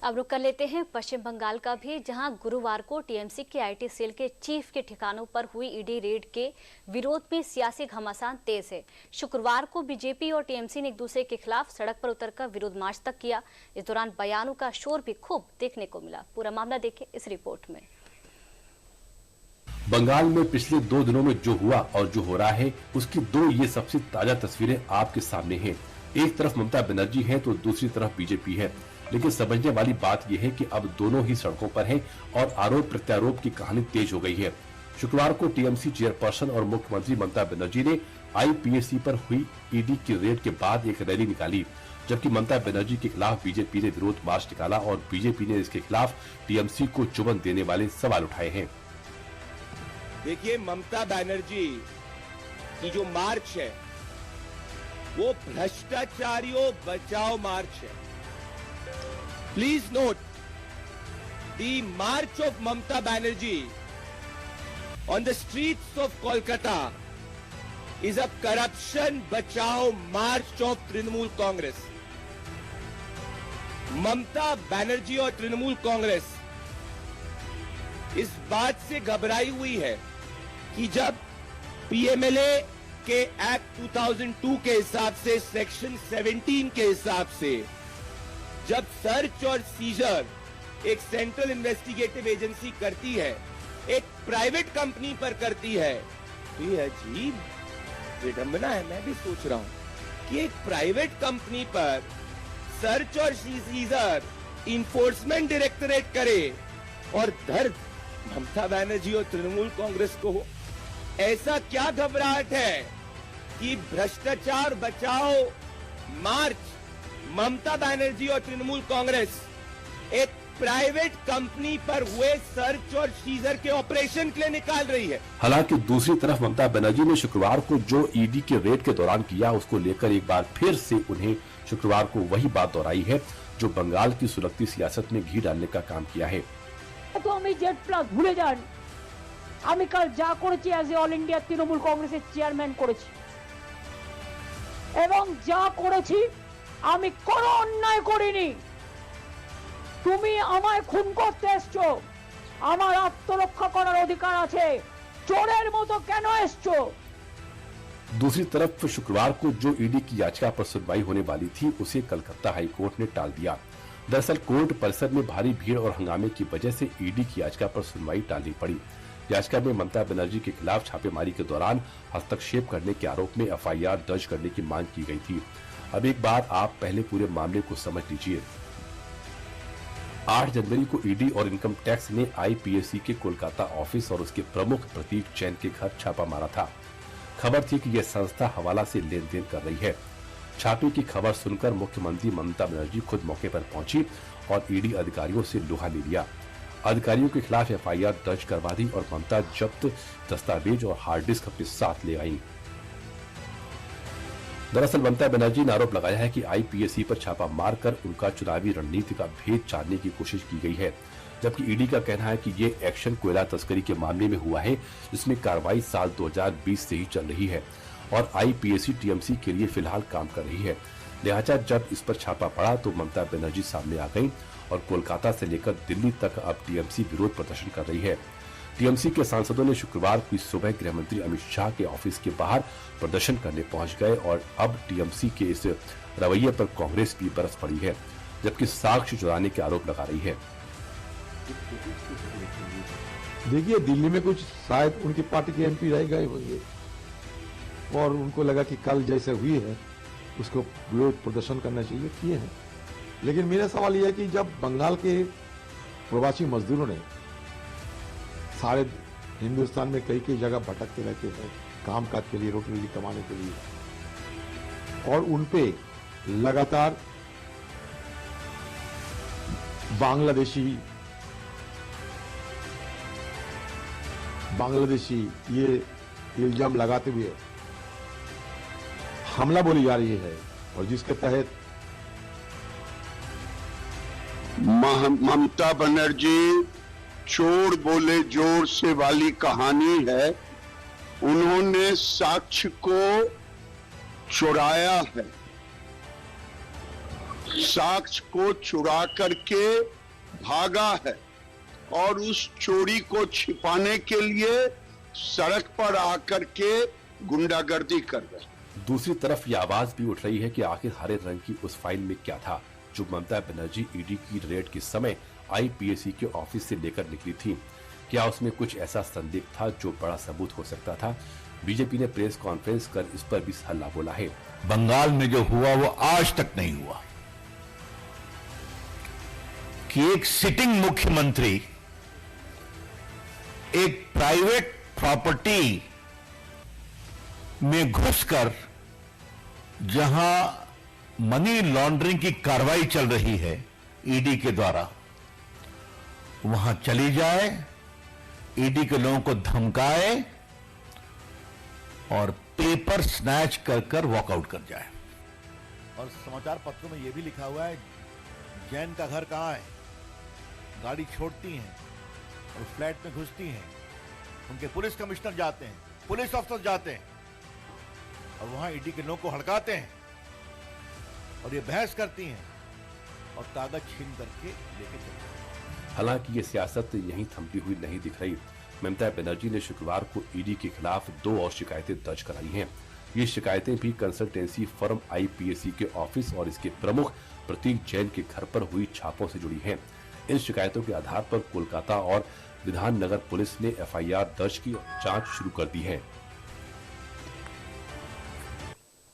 अब रुक कर लेते हैं पश्चिम बंगाल का भी, जहां गुरुवार को टीएमसी के आईटी सेल के चीफ के ठिकानों पर हुई ईडी रेड के विरोध में सियासी घमासान तेज है। शुक्रवार को बीजेपी और टीएमसी ने एक दूसरे के खिलाफ सड़क पर उतरकर विरोध मार्च तक किया। इस दौरान बयानों का शोर भी खूब देखने को मिला। पूरा मामला देखें इस रिपोर्ट में। बंगाल में पिछले 2 दिनों में जो हुआ और जो हो रहा है, उसकी 2 ये सबसे ताजा तस्वीरें आपके सामने हैं। एक तरफ ममता बनर्जी है तो दूसरी तरफ बीजेपी है, लेकिन समझने वाली बात यह है कि अब दोनों ही सड़कों पर हैं और आरोप प्रत्यारोप की कहानी तेज हो गई है। शुक्रवार को टीएमसी चेयरपर्सन और मुख्यमंत्री ममता बनर्जी ने आईपीएसी पर हुई ईडी की रेड के बाद एक रैली निकाली, जबकि ममता बनर्जी के खिलाफ बीजेपी ने विरोध मार्च निकाला और बीजेपी ने इसके खिलाफ टीएमसी को चुभन देने वाले सवाल उठाए हैं। देखिए, ममता बनर्जी की जो मार्च है वो भ्रष्टाचारियों बचाओ मार्च है। Please note, the march of Mamata Banerjee on the streets of Kolkata is a corruption bachao march of Trinamool Congress. Mamata Banerjee और तृणमूल कांग्रेस इस बात से घबराई हुई है कि जब पीएमएलए के एक्ट 2002 के हिसाब से सेक्शन 17 के हिसाब से जब सर्च और सीजर एक सेंट्रल इन्वेस्टिगेटिव एजेंसी करती है, एक प्राइवेट कंपनी पर करती है, तो ये अजीब विडंबना है। मैं भी सोच रहा हूं कि एक प्राइवेट कंपनी पर सर्च और सीजर इन्फोर्समेंट डायरेक्टरेट करे और दर्द ममता बनर्जी और तृणमूल कांग्रेस को हो। ऐसा क्या घबराहट है कि भ्रष्टाचार बचाओ मार्च ममता बनर्जी और तृणमूल कांग्रेस एक प्राइवेट कंपनी पर हुए सर्च और सीजर के ऑपरेशन के लिए निकाल रही है। हालांकि दूसरी तरफ ममता बनर्जी ने शुक्रवार को जो ईडी के रेड के दौरान किया, उसको लेकर एक बार फिर से उन्हें शुक्रवार को वही बात दोहराई है जो बंगाल की सुलगती सियासत में घी डालने का काम किया है। तो हमें जेड प्लस भूले जान, আমি কাল যা করেছি as a all India Trinamool কংগ্রেসের চেয়ারম্যান করেছি এবং যা করেছি আমি কোনো অন্যায় করিনি। তুমি আমায় খুন করতে এসছো, আমার আত্মরক্ষা করার অধিকার আছে, চোরের মতো কেন এসছো? दूसरी तरफ शुक्रवार को जो ईडी की याचिका पर सुनवाई होने वाली थी, उसे कलकत्ता हाई कोर्ट ने टाल दिया। दरअसल कोर्ट परिसर में भारी भीड़ और हंगामे की वजह से ईडी की याचिका पर सुनवाई टालनी पड़ी। याचिका में ममता बनर्जी के खिलाफ छापेमारी के दौरान हस्तक्षेप करने के आरोप में एफआईआर दर्ज करने की मांग की गई थी। अब एक बार आप पहले पूरे मामले को समझ लीजिए। 8 जनवरी को ईडी और इनकम टैक्स ने आईपीएसी के कोलकाता ऑफिस और उसके प्रमुख प्रतीक जैन के घर छापा मारा था। खबर थी कि यह संस्था हवाला से लेन देन कर रही है। छापे की खबर सुनकर मुख्यमंत्री ममता बनर्जी खुद मौके पर पहुंची और ईडी अधिकारियों से लोहा ले लिया। अधिकारियों के खिलाफ एफआईआर दर्ज करवा दी और ममता जब्त दस्तावेज और हार्ड डिस्क अपने साथ ले आई। दरअसल ममता बनर्जी ने आरोप लगाया है कि आईपीएसी पर छापा मारकर उनका चुनावी रणनीति का भेद जानने की कोशिश की गई है, जबकि ईडी का कहना है कि ये एक्शन कोयला तस्करी के मामले में हुआ है, जिसमें कार्रवाई साल 2020 से ही चल रही है और आईपीएसी टीएमसी के लिए फिलहाल काम कर रही है। लिहाजा जब इस पर छापा पड़ा तो ममता बनर्जी सामने आ गई और कोलकाता से लेकर दिल्ली तक अब टीएमसी विरोध प्रदर्शन कर रही है। टीएमसी के सांसदों ने शुक्रवार की सुबह गृह मंत्री अमित शाह के ऑफिस के बाहर प्रदर्शन करने पहुंच गए और अब टीएमसी के इस रवैये पर कांग्रेस भी बरस पड़ी है, जबकि साक्ष्य चुराने के आरोप लगा रही है। देखिए, दिल्ली में कुछ शायद उनकी पार्टी के एमपी रह गए होंगे और उनको लगा कि कल जैसे हुई है उसको विरोध प्रदर्शन करना चाहिए, किए हैं। लेकिन मेरा सवाल यह है कि जब बंगाल के प्रवासी मजदूरों ने सारे हिंदुस्तान में कई कई जगह भटकते रहते हैं काम काज के लिए, रोटी रोटी कमाने के लिए, और उनपे लगातार बांग्लादेशी ये इल्जाम लगाते हुए हमला बोली जा रही है और जिसके तहत ममता बनर्जी चोर बोले जोर से वाली कहानी है। उन्होंने साक्ष्य को चुराया है। साक्ष्य को चुरा करके भागा है और उस चोरी को छिपाने के लिए सड़क पर आकर के गुंडागर्दी कर रहे हैं। दूसरी तरफ ये आवाज भी उठ रही है कि आखिर हरे रंग की उस फाइल में क्या था जो ममता बनर्जी ईडी की रेड के समय आईपीएसी के ऑफिस से लेकर निकली थी। क्या उसमें कुछ ऐसा संदिग्ध था जो बड़ा सबूत हो सकता था? बीजेपी ने प्रेस कॉन्फ्रेंस कर इस पर भी हल्ला बोला है। बंगाल में जो हुआ वो आज तक नहीं हुआ कि एक सिटिंग मुख्यमंत्री एक प्राइवेट प्रॉपर्टी में घुसकर जहां मनी लॉन्ड्रिंग की कार्रवाई चल रही है ईडी के द्वारा, वहां चली जाए, ईडी के लोगों को धमकाए और पेपर स्नैच कर वॉकआउट कर जाए। और समाचार पत्रों में यह भी लिखा हुआ है जैन का घर कहां है, गाड़ी छोड़ती हैं और फ्लैट में घुसती हैं, उनके पुलिस कमिश्नर जाते हैं, पुलिस अफसर जाते हैं और वहां ईडी के लोगों को हड़काते हैं और ये बहस करती हैं और कागज छीन करके लेके चलते हैं। हालांकि ये सियासत यहीं थमती हुई नहीं दिख रही। ममता बनर्जी ने शुक्रवार को ईडी के खिलाफ 2 और शिकायतें दर्ज कराई हैं। ये शिकायतें भी कंसल्टेंसी फर्म आईपीएसी के ऑफिस और इसके प्रमुख प्रतीक जैन के घर पर हुई छापों से जुड़ी हैं। इन शिकायतों के आधार पर कोलकाता और विधाननगर पुलिस ने एफआईआर दर्ज की जांच शुरू कर दी है।